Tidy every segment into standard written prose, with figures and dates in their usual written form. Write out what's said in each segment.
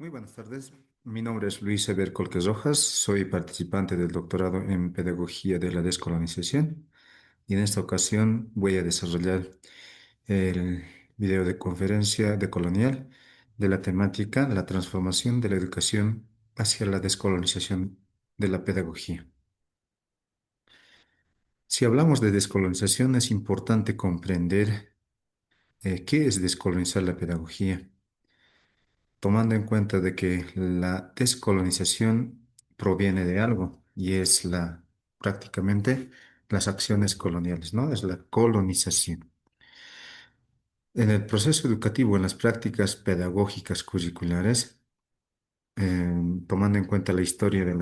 Muy buenas tardes. Mi nombre es Luis Eber Colques Rojas. Soy participante del doctorado en Pedagogía de la Descolonización y en esta ocasión voy a desarrollar el video de conferencia decolonial de la temática La transformación de la educación hacia la descolonización de la pedagogía. Si hablamos de descolonización, es importante comprender qué es descolonizar la pedagogía, tomando en cuenta de que la descolonización proviene de algo y es prácticamente las acciones coloniales, ¿no? Es la colonización. En el proceso educativo, en las prácticas pedagógicas curriculares, tomando en cuenta la historia de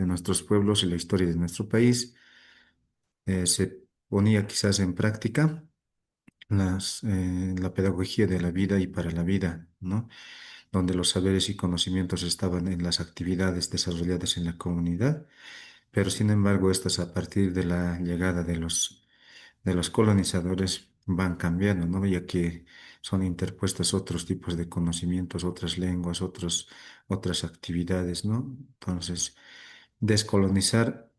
nuestros pueblos y la historia de nuestro país, se ponía quizás en práctica la pedagogía de la vida y para la vida, ¿no? Donde los saberes y conocimientos estaban en las actividades desarrolladas en la comunidad, pero sin embargo, estas a partir de la llegada de los colonizadores van cambiando, ¿no? Ya que son interpuestos otros tipos de conocimientos, otras lenguas, otras actividades, ¿no? Entonces, descolonizar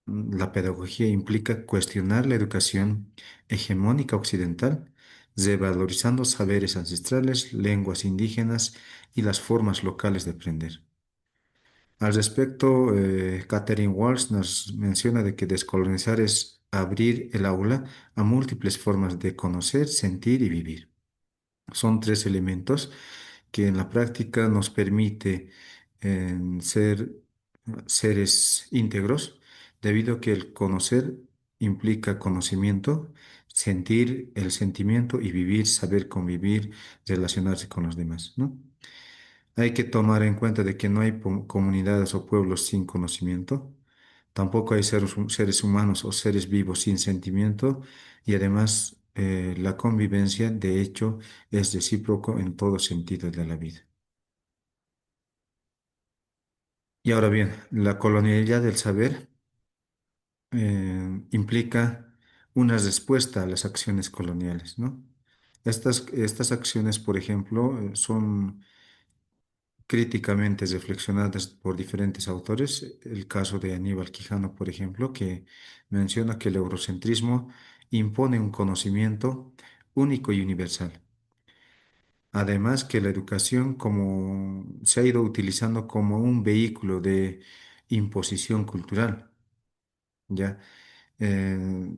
la pedagogía implica cuestionar la educación hegemónica occidental, revalorizando saberes ancestrales, lenguas indígenas y las formas locales de aprender. Al respecto, Catherine Walsh nos menciona de que descolonizar es abrir el aula a múltiples formas de conocer, sentir y vivir. Son tres elementos que en la práctica nos permite ser seres íntegros, debido a que el conocer implica conocimiento, sentir el sentimiento y vivir, saber convivir, relacionarse con los demás, ¿no? Hay que tomar en cuenta de que no hay comunidades o pueblos sin conocimiento, tampoco hay seres humanos o seres vivos sin sentimiento y además la convivencia de hecho es recíproco en todo sentido de la vida. Y ahora bien, la colonialidad del saber implica una respuesta a las acciones coloniales, ¿no? Estas acciones, por ejemplo, son críticamente reflexionadas por diferentes autores. El caso de Aníbal Quijano, por ejemplo, que menciona que el eurocentrismo impone un conocimiento único y universal. Además que la educación como se ha ido utilizando como un vehículo de imposición cultural, ¿ya? Eh,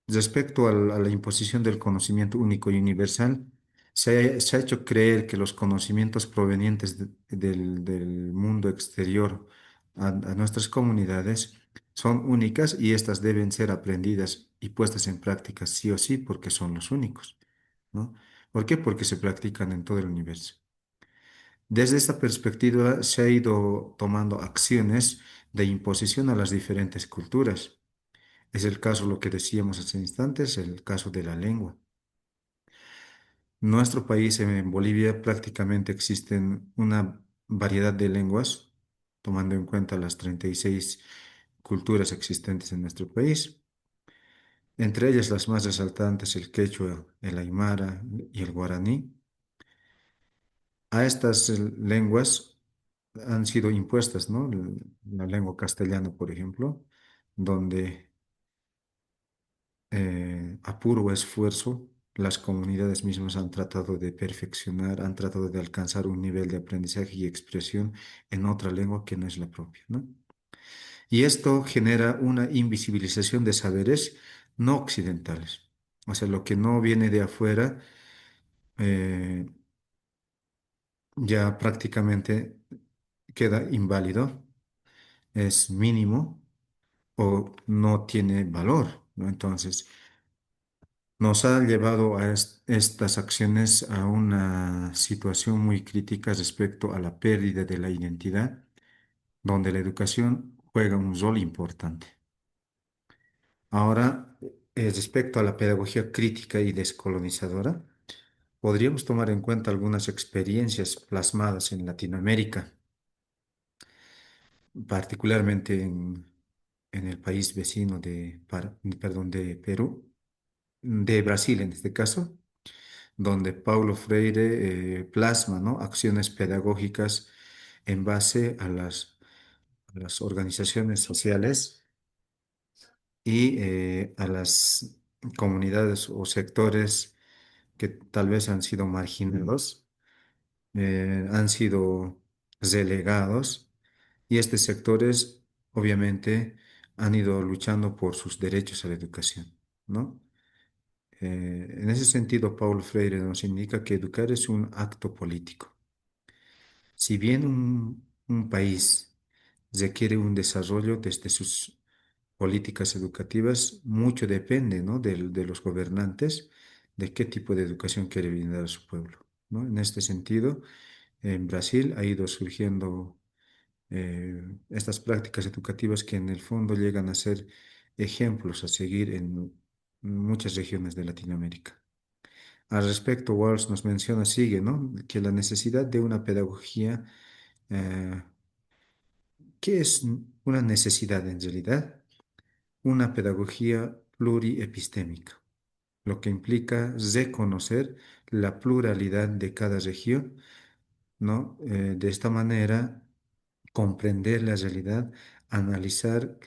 Respecto a la imposición del conocimiento único y universal, se ha hecho creer que los conocimientos provenientes del mundo exterior a nuestras comunidades son únicas y estas deben ser aprendidas y puestas en práctica sí o sí porque son los únicos, ¿no? ¿Por qué? Porque se practican en todo el universo. Desde esta perspectiva se ha ido tomando acciones de imposición a las diferentes culturas. Es el caso, lo que decíamos hace instantes, el caso de la lengua. Nuestro país, en Bolivia, prácticamente existen una variedad de lenguas, tomando en cuenta las 36 culturas existentes en nuestro país. Entre ellas las más resaltantes, el quechua, el aymara y el guaraní. A estas lenguas han sido impuestas, ¿no? La lengua castellana, por ejemplo, donde a puro esfuerzo, las comunidades mismas han tratado de perfeccionar, han tratado de alcanzar un nivel de aprendizaje y expresión en otra lengua que no es la propia, ¿no? Y esto genera una invisibilización de saberes no occidentales. O sea, lo que no viene de afuera eh, ya prácticamente queda inválido, es mínimo o no tiene valor, ¿no? Entonces, nos ha llevado a estas acciones a una situación muy crítica respecto a la pérdida de la identidad, donde la educación juega un rol importante. Ahora, respecto a la pedagogía crítica y descolonizadora, podríamos tomar en cuenta algunas experiencias plasmadas en Latinoamérica, particularmente en el país vecino perdón, de Perú, de Brasil en este caso, donde Paulo Freire plasma, ¿no? Acciones pedagógicas en base a las organizaciones sociales y a las comunidades o sectores que tal vez han sido marginados, han sido relegados y estos sectores obviamente han ido luchando por sus derechos a la educación, ¿no? En ese sentido, Paulo Freire nos indica que educar es un acto político. Si bien un país requiere un desarrollo desde sus políticas educativas, mucho depende, ¿no? De los gobernantes, de qué tipo de educación quiere brindar a su pueblo, ¿no? En este sentido, en Brasil ha ido surgiendo estas prácticas educativas que en el fondo llegan a ser ejemplos a seguir en muchas regiones de Latinoamérica. Al respecto, Walsh nos menciona, sigue, ¿no? Que la necesidad de una pedagogía, eh, ¿qué es una necesidad en realidad? Una pedagogía pluriepistémica, lo que implica reconocer la pluralidad de cada región, ¿no? De esta manera, comprender la realidad, analizar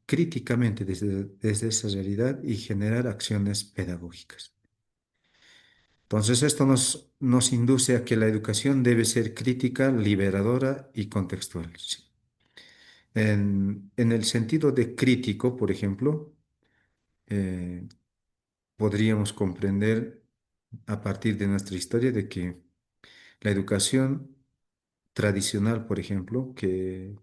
críticamente desde esa realidad y generar acciones pedagógicas. Entonces, esto nos induce a que la educación debe ser crítica, liberadora y contextual. Sí. En el sentido de crítico, por ejemplo, eh, podríamos comprender a partir de nuestra historia de que la educación tradicional, por ejemplo, que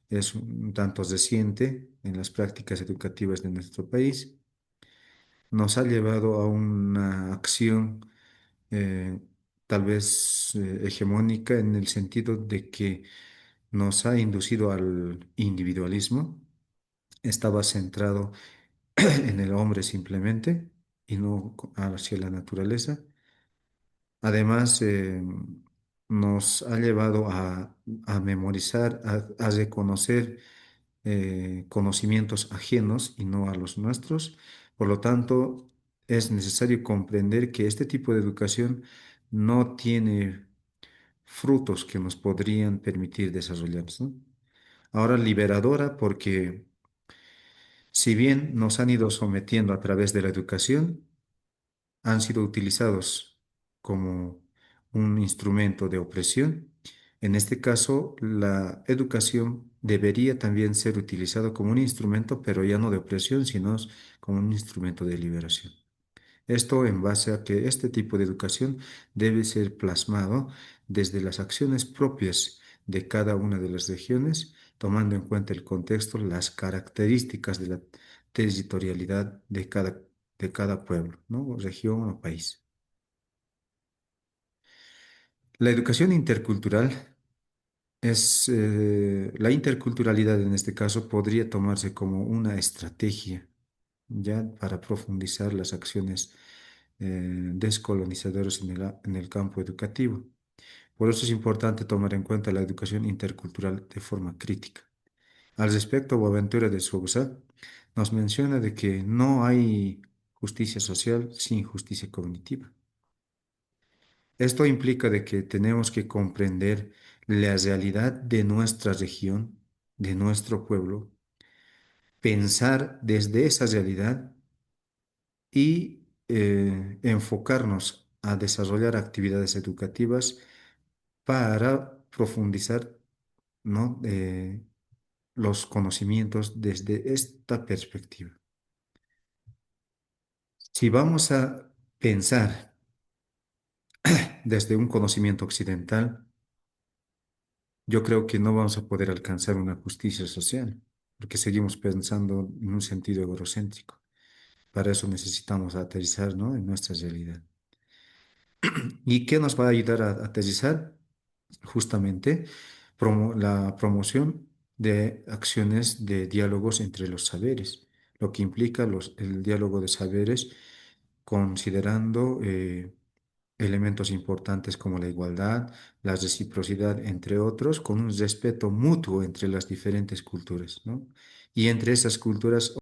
es un tanto reciente en las prácticas educativas de nuestro país, nos ha llevado a una acción eh, tal vez hegemónica en el sentido de que nos ha inducido al individualismo, estaba centrado en el hombre simplemente y no hacia la naturaleza. Además, nos ha llevado a memorizar, a reconocer conocimientos ajenos y no a los nuestros. Por lo tanto, es necesario comprender que este tipo de educación no tiene frutos que nos podrían permitir desarrollarnos, ¿no? Ahora liberadora porque si bien nos han ido sometiendo a través de la educación, han sido utilizados como un instrumento de opresión. En este caso, la educación debería también ser utilizada como un instrumento, pero ya no de opresión, sino como un instrumento de liberación. Esto en base a que este tipo de educación debe ser plasmado desde las acciones propias de cada una de las regiones, tomando en cuenta el contexto, las características de la territorialidad de cada pueblo, ¿no? O región o país. La educación intercultural la interculturalidad en este caso podría tomarse como una estrategia ya para profundizar las acciones descolonizadoras en el campo educativo. Por eso es importante tomar en cuenta la educación intercultural de forma crítica. Al respecto, Boaventura de Sousa nos menciona de que no hay justicia social sin justicia cognitiva. Esto implica de que tenemos que comprender la realidad de nuestra región, de nuestro pueblo, pensar desde esa realidad y enfocarnos a desarrollar actividades educativas para profundizar, ¿no? Los conocimientos desde esta perspectiva. Si vamos a pensar desde un conocimiento occidental, yo creo que no vamos a poder alcanzar una justicia social, porque seguimos pensando en un sentido egocéntrico. Para eso necesitamos aterrizar, ¿no? En nuestra realidad. ¿Y qué nos va a ayudar a aterrizar? Justamente la promoción de acciones de diálogos entre los saberes, lo que implica el diálogo de saberes considerando elementos importantes como la igualdad, la reciprocidad, entre otros, con un respeto mutuo entre las diferentes culturas, ¿no? Y entre esas culturas